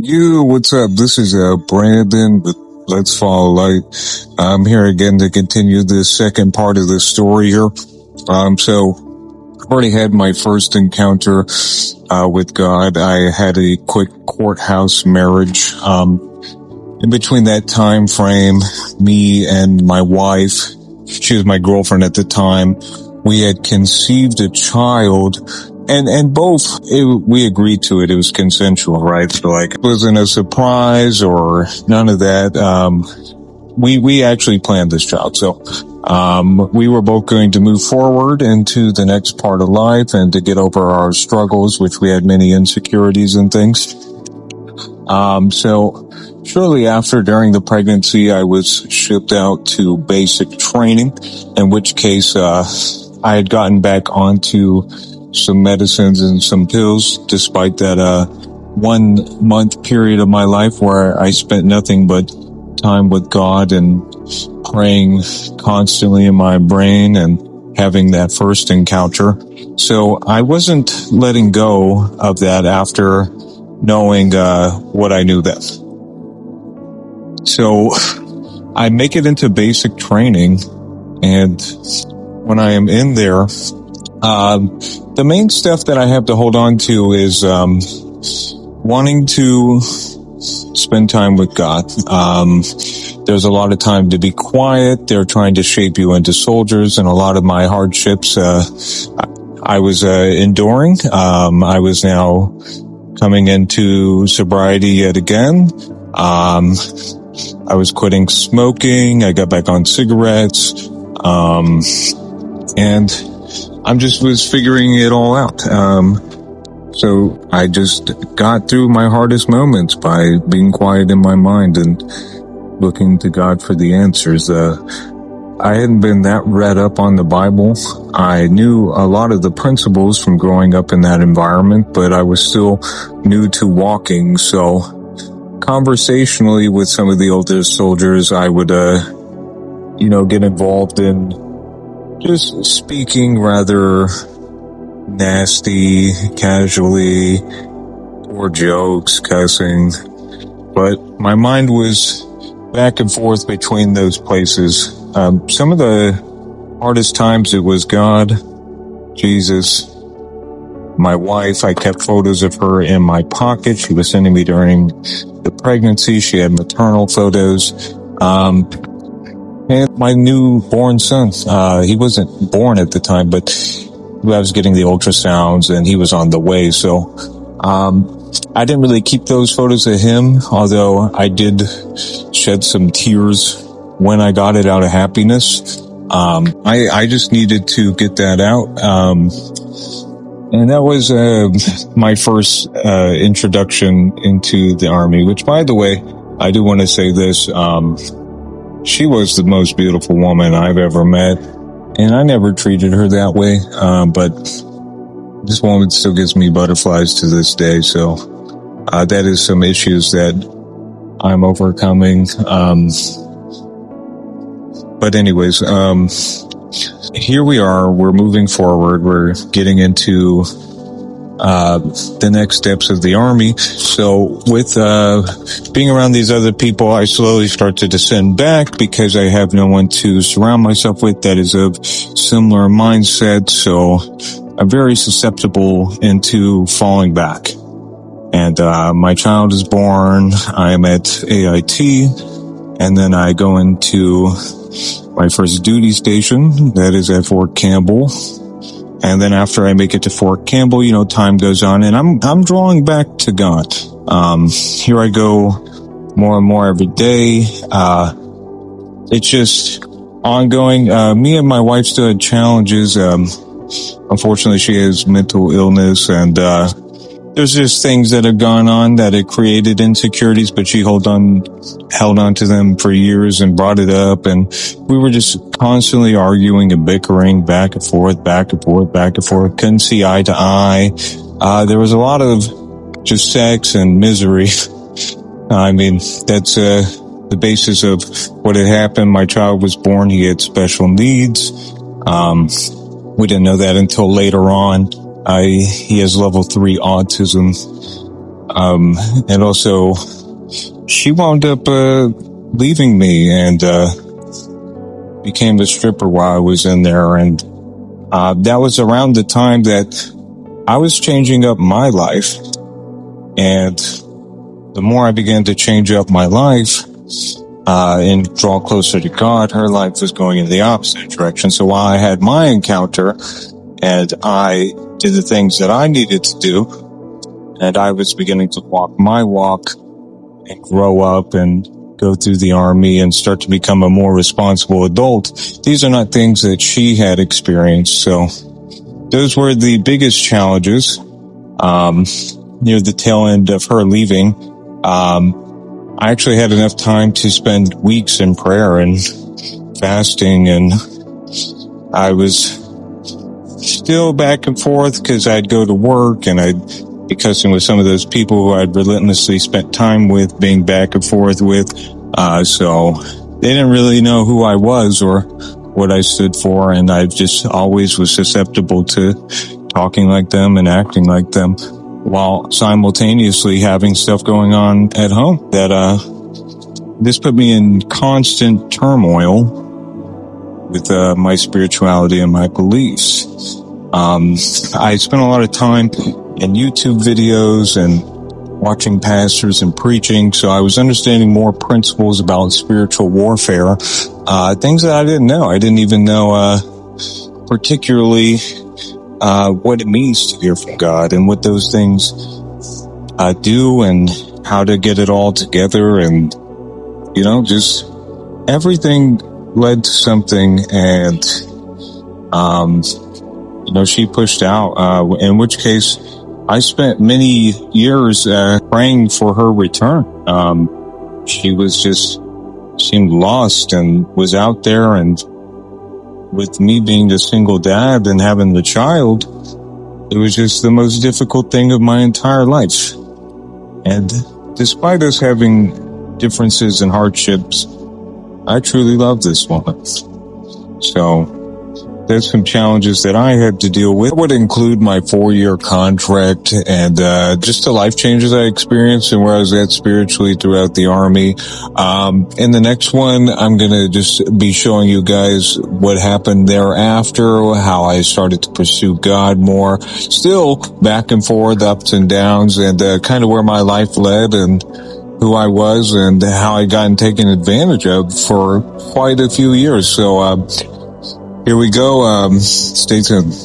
What's up? This is Brandon with Let's Follow Light. I'm here again to continue this second part of the story here. So I've already had my first encounter with God. I had a quick courthouse marriage. In between that time frame, me and my wife, she was my girlfriend at the time, we had conceived a child. And both, we agreed to it. It was consensual, right? So it wasn't a surprise or none of that. We actually planned this child. So, we were both going to move forward into the next part of life and to get over our struggles, which we had many insecurities and things. So shortly after, during the pregnancy, I was shipped out to basic training, in which case, I had gotten back onto some medicines and some pills, despite that 1 month period of my life where I spent nothing but time with God and praying constantly in my brain and having that first encounter. So I wasn't letting go of that after knowing what I knew then. So I make it into basic training, and when I am in there, the main stuff that I have to hold on to is wanting to spend time with God. There's a lot of time to be quiet. They're trying to shape you into soldiers, and a lot of my hardships I was enduring. I was now coming into sobriety yet again. I was quitting smoking. I got back on cigarettes. And I'm just was figuring it all out. So I just got through my hardest moments by being quiet in my mind and looking to God for the answers. I hadn't been that read up on the Bible. I knew a lot of the principles from growing up in that environment, but I was still new to walking. So conversationally with some of the older soldiers, I would, get involved in just speaking rather nasty, casually, or jokes, cussing. But my mind was back and forth between those places. Some of the hardest times it was God, Jesus, my wife. I kept photos of her in my pocket. She was sending me during the pregnancy. She had maternal photos. And my newborn son, he wasn't born at the time, but I was getting the ultrasounds and he was on the way. So, I didn't really keep those photos of him, although I did shed some tears when I got it out of happiness. I just needed to get that out. And that was, my first, introduction into the Army, which, by the way, I do want to say this, she was the most beautiful woman I've ever met, and I never treated her that way, but this woman still gives me butterflies to this day, so that is some issues that I'm overcoming. But anyways, here we are, we're moving forward, we're getting into the next steps of the Army. So with being around these other people, I slowly start to descend back because I have no one to surround myself with that is of similar mindset. So I'm very susceptible into falling back. And my child is born. I am at AIT, and then I go into my first duty station, that is at Fort Campbell. And then after I make it to Fort Campbell, time goes on, and I'm drawing back to God. Here I go more and more every day. It's just ongoing. Me and my wife still had challenges. Unfortunately, she has mental illness, and there's just things that have gone on that it created insecurities, but she held on to them for years and brought it up, and we were just constantly arguing and bickering back and forth, couldn't see eye to eye. There was a lot of just sex and misery. I mean, that's the basis of what had happened. My child was born, he had special needs. We didn't know that until later on. He has level 3 autism. And also, she wound up leaving me and became a stripper while I was in there. And that was around the time that I was changing up my life. And the more I began to change up my life and draw closer to God, her life was going in the opposite direction. So while I had my encounter and I did the things that I needed to do, and I was beginning to walk my walk and grow up and go through the Army and start to become a more responsible adult, these are not things that she had experienced. So those were the biggest challenges near the tail end of her leaving. I actually had enough time to spend weeks in prayer and fasting, and I was still back and forth because I'd go to work and I'd be cussing with some of those people who I'd relentlessly spent time with, being back and forth with. So they didn't really know who I was or what I stood for, and I just always was susceptible to talking like them and acting like them, while simultaneously having stuff going on at home that this put me in constant turmoil with my spirituality and my beliefs. I spent a lot of time in YouTube videos and watching pastors and preaching, so I was understanding more principles about spiritual warfare, things that I didn't know. I didn't even know particularly what it means to hear from God and what those things do and how to get it all together. And, you know, just everything led to something. And, you know, she pushed out, in which case I spent many years praying for her return. She was just seemed lost and was out there, and with me being the single dad and having the child, it was just the most difficult thing of my entire life. And despite us having differences and hardships, I truly love this woman. So there's some challenges that I had to deal with. It would include my 4-year contract and just the life changes I experienced and where I was at spiritually throughout the Army. In the next one, I'm going to just be showing you guys what happened thereafter, how I started to pursue God more, still back and forth, ups and downs, and kind of where my life led and who I was and how I gotten taken advantage of for quite a few years. So, here we go. Stay tuned.